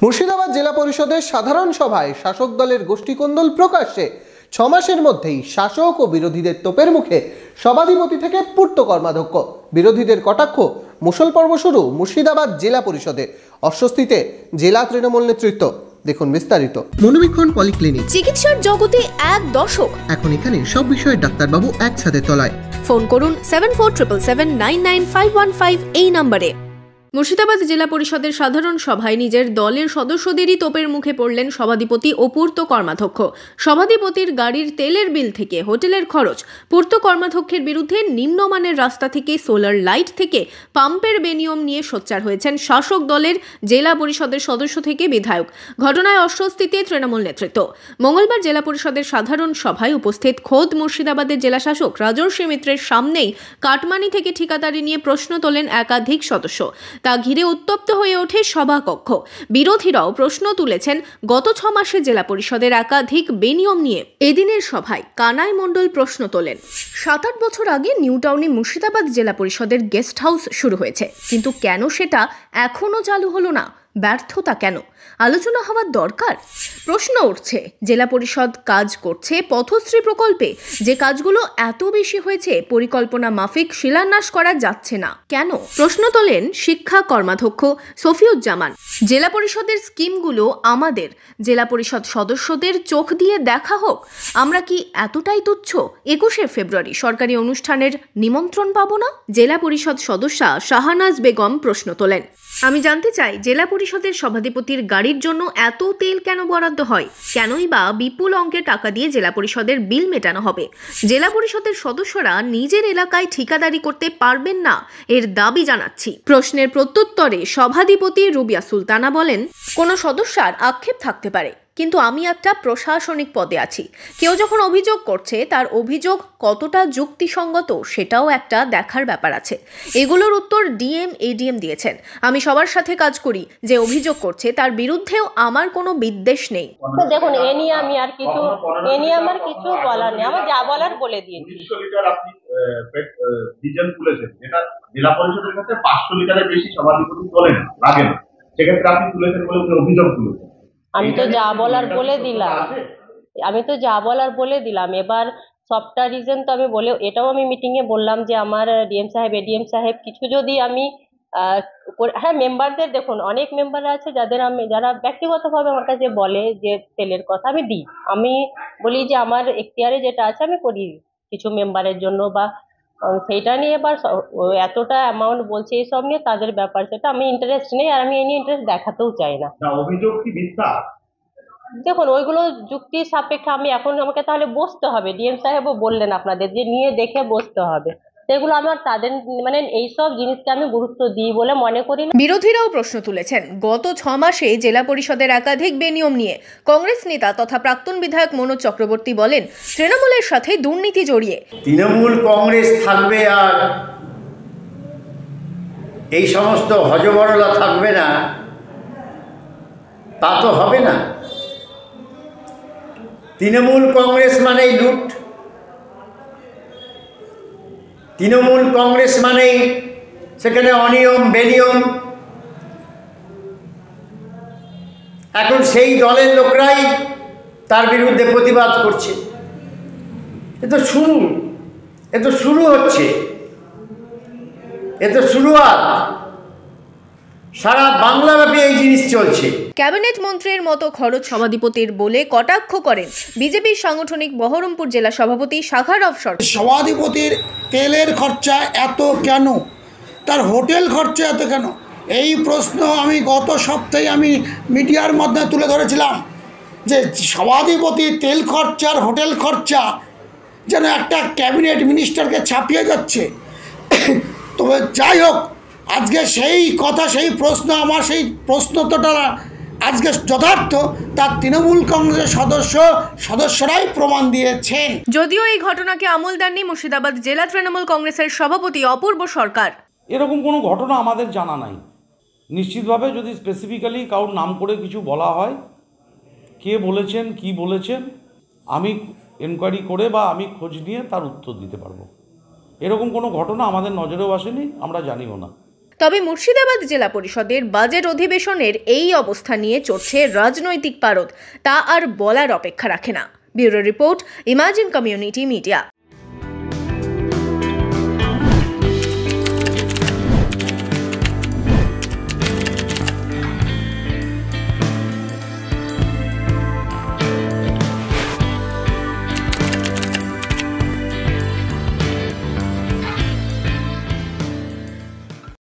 মুর্শিদাবাদ জেলা পরিষদের সাধারণ সভায় শাসক দলের গোষ্ঠীকোন্দল প্রকাশ্যে 6 মাসের মধ্যেই শাসক ও বিরোধীদের তোপের মুখে সভাধিপতি থেকে পূর্ত কর্মাধ্যক্ষ। বিরোধীদের কটাক্ষ, মুষল পর্ব শুরু মুর্শিদাবাদ জেলা পরিষদে। অস্বস্তিতে জেলা তৃণমূল নেতৃত্ব। দেখুন বিস্তারিত। মনোবীক্ষণ পলিক্লিনিক, চিকিৎসার জগতে এক দশক। এখন এখানে সব বিষয়ে ডাক্তারবাবু একসাথে তলায়। ফোন করুন 7477799515 এই নম্বরে। মুর্শিদাবাদ জেলা পরিষদের সাধারণ সভায় নিজের দলের সদস্যদেরই তোপের মুখে পড়লেন সভাধিপতি ও পূর্ত কর্মাধ্যক্ষ। সভাধিপতির গাড়ির তেলের বিল থেকে হোটেলের খরচ, পূর্ত কর্মাধ্যক্ষের বিরুদ্ধে নিম্নমানের রাস্তা থেকে সোলার লাইট থেকে পাম্পের বেনিয়ম নিয়ে সোচ্চার হয়েছেন শাসক দলের জেলা পরিষদের সদস্য থেকে বিধায়ক। ঘটনায় অস্বস্তিতে তৃণমূল নেতৃত্ব। মঙ্গলবার জেলা পরিষদের সাধারণ সভায় উপস্থিত খোদ মুর্শিদাবাদের জেলা শাসক রাজর্ষি মিত্রের সামনেই কাটমানি থেকে ঠিকাদারি নিয়ে প্রশ্ন তোলেন একাধিক সদস্য। তা ঘিরে উত্তপ্ত হয়ে ওঠে সভাকক্ষ। বিরোধীরাও প্রশ্ন তুলেছেন গত 6 মাসে জেলা পরিষদের একাধিক বেনিয়ম নিয়ে। এদিনের সভায় কানাই মণ্ডল প্রশ্ন তোলেন, 7-8 বছর আগে নিউ টাউনে মুর্শিদাবাদ জেলা পরিষদের গেস্ট হাউস শুরু হয়েছে, কিন্তু কেন সেটা এখনো চালু হলো না? ব্যর্থতা কেন? আলোচনা হওয়ার দরকার। প্রশ্ন উঠছে, জেলা পরিষদ কাজ করছে পথশ্রী প্রকল্পে, যে কাজগুলো এত বেশি হয়েছে পরিকল্পনা মাফিক শিলান্যাস করা যাচ্ছে না কেন? প্রশ্ন তোলেন শিক্ষা কর্মাধ্যক্ষ সফিউজ্জামান। জেলা পরিষদের স্কিমগুলো আমাদের জেলা পরিষদ সদস্যদের চোখ দিয়ে দেখা হোক। আমরা কি এতটাই তুচ্ছ? 21শে ফেব্রুয়ারি সরকারি অনুষ্ঠানের নিমন্ত্রণ পাবো না? জেলা পরিষদ সদস্যা শাহানাজ বেগম প্রশ্ন তোলেন, আমি জানতে চাই জেলা পরিষদের সভাধিপতির গাড়ির জন্য এত তেল কেন বরাদ্দ হয়? কেনই বা বিপুল অঙ্কের টাকা দিয়ে জেলা পরিষদের বিল মেটানো হবে? জেলা পরিষদের সদস্যরা নিজের এলাকায় ঠিকাদারি করতে পারবেন না, এর দাবি জানাচ্ছি। প্রশ্নের প্রত্যুত্তরে সভাধিপতি রুবিয়া সুলতানা বলেন, কোনো সদস্যার আক্ষেপ থাকতে পারে, কিন্তু আমি একটা প্রশাসনিক পদে আছি। কেউ যখন অভিযোগ করছে তার অভিযোগ কতটা যুক্তিসঙ্গত সেটাও একটা দেখার ব্যাপার আছে। এগুলোর উত্তর ডিএম এডিএম দিয়েছেন। আমি সবার সাথে কাজ করি, যে অভিযোগ করছে তার বিরুদ্ধেও আমার কোনো বিদ্বেষ নেই। দেখুন, এ নিয়ে আমার কিছু বলার নেই। আমার যা বলার বলে দিয়েছি। 300 লিটার আপনি ডিজেল তুলেছেন, যেটা জেলা পরিষদের কাছে 500 লিটারের বেশি সভাধিপতি তোলে না, লাগে না। সেক্ষেত্রে আপনি তুলেছেন বলে অভিযোগ তুলেছেন। আমি তো যা বলার বলে দিলাম। এবার সবটা রিজন তো আমি এটাও আমি মিটিং এ বললাম যে আমার ডিএম সাহেব এডিএম সাহেব কিছু যদি আমি হ্যাঁ, মেম্বারদের দেখুন, অনেক মেম্বার আছে যারা ব্যক্তিগতভাবে আমার কাছে বলে যে তেলের কথা আমি দিই। আমি বলি যে আমার এখতিয়ারে যেটা আছে আমি করি কিছু মেম্বারের জন্য, বা সেইটা নিয়ে এবার এতটা অ্যামাউন্ট বলছে এইসব নিয়ে তাদের ব্যাপার, সেটা আমি ইন্টারেস্ট নেই, আর আমি এই নিয়ে ইন্টারেস্ট দেখাতেও চাই না। অভিযোগ কি মিথ্যা? দেখুন, ওইগুলো যুক্তি সাপেক্ষে আমাকে তাহলে বসতে হবে। ডিএম সাহেবও বললেন আপনাদের যে নিয়ে দেখে বসতে হবে। সেগুলো আমার তাদের এইসব জিনিসকে আমি গুরুত্ব দিই বলে মনে করি না। বিরোধীরাও প্রশ্ন তুলেছেন গত 6 মাসে জেলা পরিষদের একাধিক বেনিয়ম নিয়ে। কংগ্রেস নেতা তথা প্রাক্তন বিধায়ক মনোজ চক্রবর্তী বলেন, তৃণমূলের সাথে দুর্নীতি জড়িয়ে। তৃণমূল কংগ্রেস থাকবে আর এই সমস্ত হজবরলা থাকবে না, তা তো হবে না। তৃণমূল কংগ্রেস মানেই লুট, তৃণমূল কংগ্রেস মানেই সেখানে অনিয়ম বেনিয়ম। এখন সেই দলের লোকরাই তার বিরুদ্ধে প্রতিবাদ করছে। এ তো শুরু হচ্ছে, এ তো শুরুয়াত। সারা বাংলাব্যাপী এই জিনিস চলছে। ক্যাবিনেট মন্ত্রীর মতো খরচ সভাধিপতির বলে কটাক্ষ করেন বিজেপির সাংগঠনিক বহরমপুর জেলা সভাপতি সাখারফ সরকার। সভাধিপতির তেলের খরচা এত কেন, তার হোটেল খরচা এত কেন, এই প্রশ্ন আমি গত সপ্তাহে মিডিয়ার মাধ্যমে তুলে ধরেছিলাম যে সভাধিপতির তেল খরচা আর হোটেল খরচা যেন একটা ক্যাবিনেট মিনিস্টারকে ছাপিয়ে যাচ্ছে। তবে যাই হোক, আজকে সেই প্রশ্নটা আজকে যথার্থ, তার তৃণমূল কংগ্রেসের সদস্যরাই প্রমাণ দিয়েছেন। যদিও এই ঘটনাকে আমল দেননি মুর্শিদাবাদ জেলা তৃণমূল কংগ্রেসের সভাপতি অপূর্ব সরকার। এরকম কোনো ঘটনা আমাদের জানা নাই। নিশ্চিতভাবে যদি স্পেসিফিক্যালি কারোর নাম করে কিছু বলা হয়, কে বলেছেন কি বলেছেন, আমি এনকোয়ারি করে বা আমি খোঁজ নিয়ে তার উত্তর দিতে পারবো। এরকম কোনো ঘটনা আমাদের নজরেও আসেনি, আমরা জানিও না। তবে মুর্শিদাবাদ জেলা পরিষদের বাজেট অধিবেশনের এই অবস্থা নিয়ে চড়ছে রাজনৈতিক পারদ, তা আর বলার অপেক্ষা রাখে না। Bureau report, imagine community media.